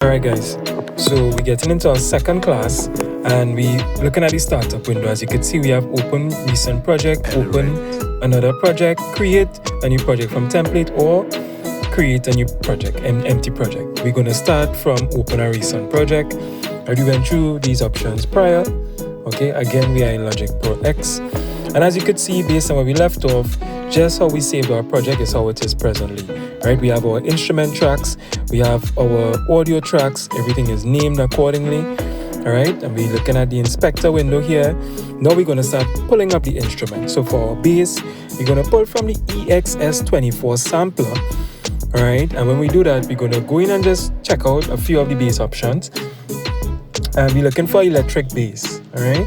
Alright guys, so we're getting into our second class and we looking at the startup window. As you can see, we have open recent project, open another project, create a new project from template, or create a new project, an empty project. We're going to start from open a recent project. I already went through these options prior. Okay, again we are in Logic Pro X, and as you could see, based on where we left off, just how we saved our project is how it is presently. Right, we have our instrument tracks, we have our audio tracks, everything is named accordingly. All right, and we're looking at the inspector window here. Now we're going to start pulling up the instrument. So for our bass, we're going to pull from the EXS24 sampler. All right, and when we do that, we're going to go in and just check out a few of the bass options, and we're looking for electric bass. All right,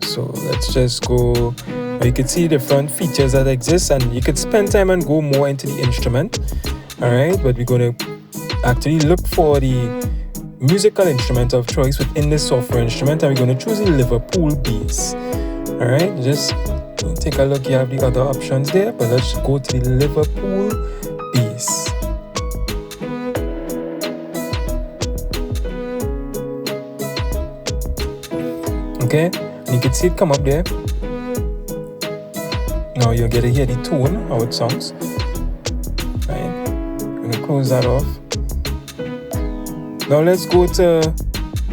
so let's just go. You can see different features that exist, and you could spend time and go more into the instrument. All right, but we're going to actually look for the musical instrument of choice within the software instrument, and we're going to choose the Liverpool bass. All right, just take a look. You have the other options there, but let's go to the Liverpool bass. Okay, and you can see it come up there. Now you'll get to hear the tone, how it sounds. Right. I'm going to close that off. Now let's go to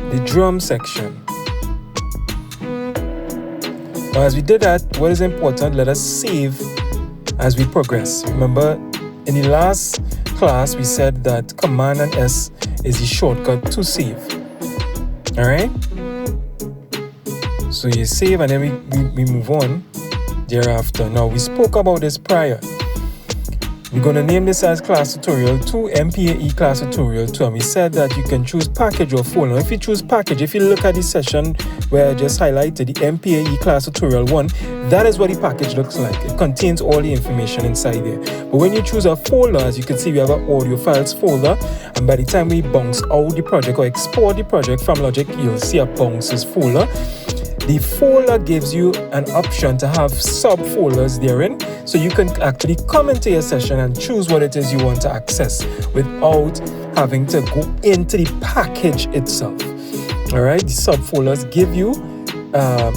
the drum section. Now as we did that, what is important, let us save as we progress. Remember, in the last class, we said that Command and S is the shortcut to save. Alright? So you save and then we move on thereafter. Now we spoke about this prior. We're going to name this as class tutorial 2, MPAE class tutorial 2, and we said that you can choose package or folder. Now if you choose package, if you look at the session where I just highlighted the MPAE class tutorial 1, that is what the package looks like. It contains all the information inside there. But when you choose a folder, as you can see, we have an audio files folder, and by the time we bounce out the project or export the project from Logic, you'll see a bounces folder. The folder gives you an option to have subfolders therein, so you can actually come into your session and choose what it is you want to access without having to go into the package itself. All right, the subfolders give you,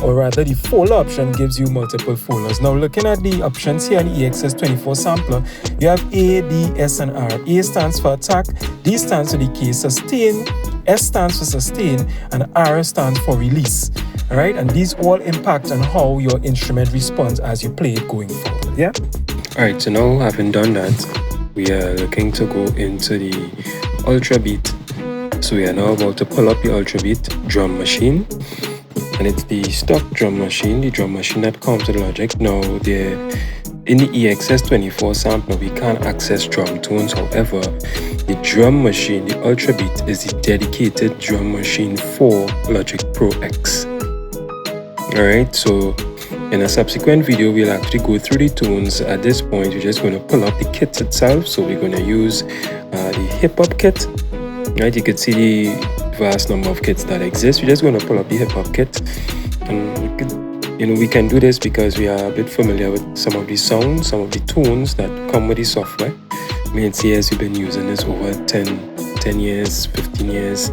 or rather the folder option gives you multiple folders. Now looking at the options here in the EXS24 sampler, you have A, D, S, and R. A stands for attack, D stands for decay, sustain, S stands for sustain, and R stands for release. All right, and these all impact on how your instrument responds as you play it going forward. Yeah. All right, so now having done that, we are looking to go into the Ultra Beat. So we are now about to pull up the Ultra Beat drum machine, and it's the stock drum machine, the drum machine that comes with Logic. Now in the EXS24 sampler, we can't access drum tones. However, the drum machine, the Ultra Beat, is the dedicated drum machine for Logic Pro X. Alright, so in a subsequent video, we'll actually go through the tunes. At this point, we're just going to pull up the kit itself. So we're going to use the hip-hop kit. Right, you can see the vast number of kits that exist. We're just going to pull up the hip-hop kit. And we can do this because we are a bit familiar with some of the sounds, some of the tunes that come with the software. Me and CS, we've been using this over 10 years, 15 years.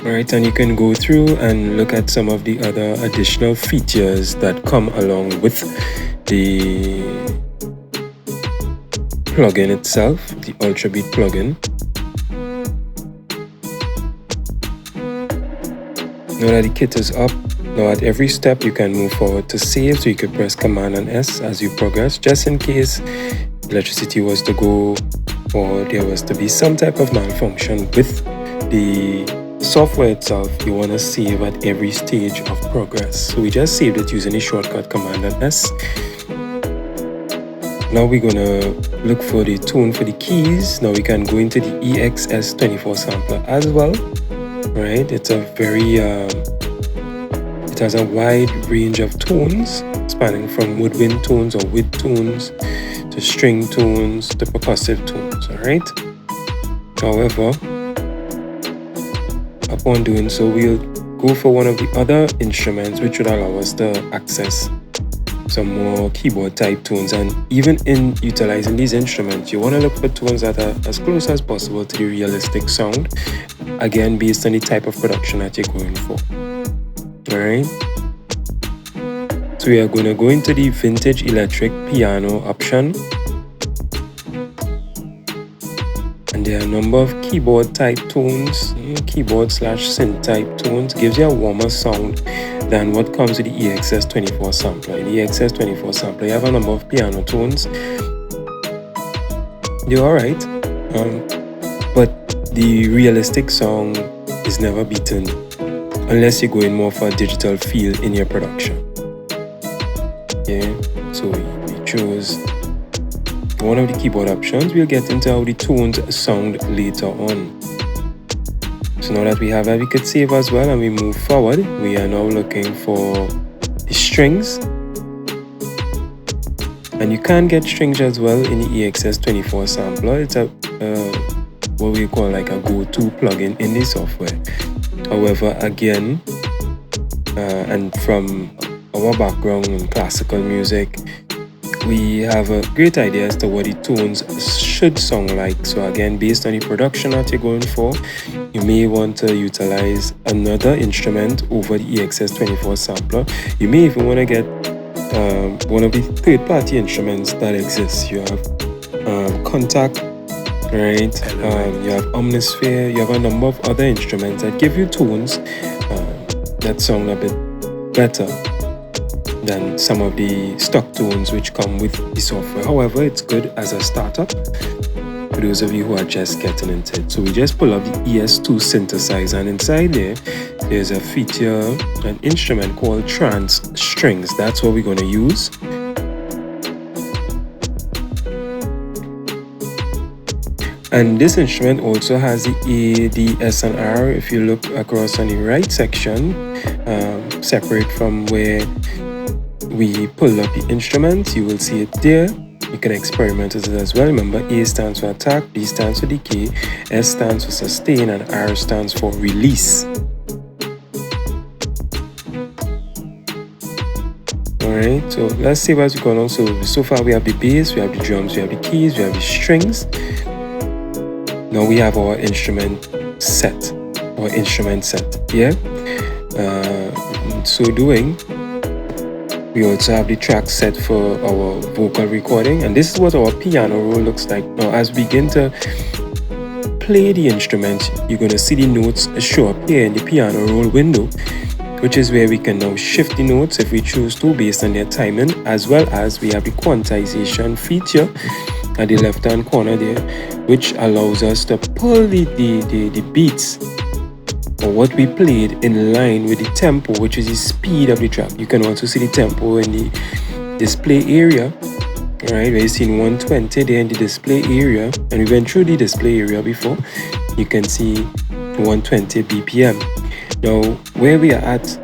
Alright, and you can go through and look at some of the other additional features that come along with the plugin itself, the Ultra Beat plugin. Now that the kit is up, now at every step you can move forward to save, so you could press Command and S as you progress, just in case electricity was to go or there was to be some type of malfunction with the software itself. You want to save at every stage of progress. So we just saved it using the shortcut Command and S. Now we're going to look for the tune for the keys. Now we can go into the EXS24 sampler as well. Right, it's a very it has a wide range of tones, spanning from woodwind tones or wood tones to string tones to percussive tones. All right. However, upon doing so, we'll go for one of the other instruments which would allow us to access some more keyboard type tones. And even in utilizing these instruments, you want to look for tones that are as close as possible to the realistic sound, again based on the type of production that you're going for. All right, so we are going to go into the vintage electric piano option, and there are a number of keyboard type tones, keyboard / synth type tones. Gives you a warmer sound than what comes with the EXS24 sampler. In the EXS24 sampler, you have a number of piano tones. They're alright, but the realistic song is never beaten unless you're going more for a digital feel in your production. Yeah, so we chose one of the keyboard options. We'll get into how the tones sound later on. So now that we have that, we could save as well, and we move forward. We are now looking for the strings, and you can get strings as well in the EXS24 sampler. It's a what we call like a go-to plugin in the software. However, again, and from our background in classical music, we have a great idea as to what the tones should sound like. So again, based on the production that you're going for, you may want to utilize another instrument over the EXS24 sampler. You may even want to get one of the third-party instruments that exist. You have Contact, right? You have Omnisphere. You have a number of other instruments that give you tones that sound a bit better than some of the stock tones which come with the software. However, it's good as a startup for those of you who are just getting into it. So we just pull up the ES2 synthesizer, and inside there's a feature, an instrument called Trance Strings. That's what we're going to use. And this instrument also has the A, D, S, and R. If you look across on the right section, separate from where we pull up the instrument, you will see it there. You can experiment with it as well. Remember, A stands for attack, D stands for decay, S stands for sustain, and R stands for release. Alright, so let's see as we go along. So far we have the bass, we have the drums, we have the keys, we have the strings. Now we have our instrument set, yeah. In so doing, we also have the track set for our vocal recording, and this is what our piano roll looks like. Now as we begin to play the instrument, you're going to see the notes show up here in the piano roll window, which is where we can now shift the notes if we choose to based on their timing, as well as we have the quantization feature at the left hand corner there, which allows us to pull the beats or what we played in line with the tempo, which is the speed of the track. You can also see the tempo in the display area, right? Where you see 120 there in the display area, and we went through the display area before. You can see 120 BPM. Now where we are at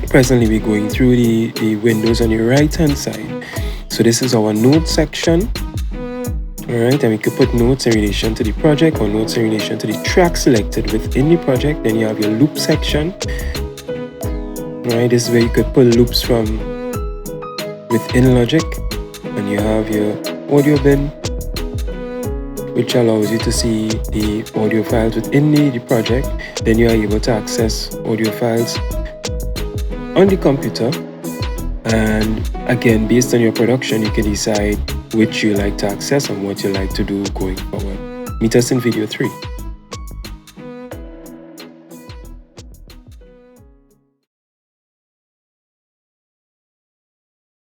presently, we're going through the windows on the right hand side. So this is our note section. Alright, and we could put notes in relation to the project or notes in relation to the track selected within the project. Then you have your loop section. Alright, this is where you could pull loops from within Logic. And you have your audio bin, which allows you to see the audio files within the project. Then you are able to access audio files on the computer. And again, based on your production, you can decide which you like to access and what you like to do going forward. Meet us in video 3.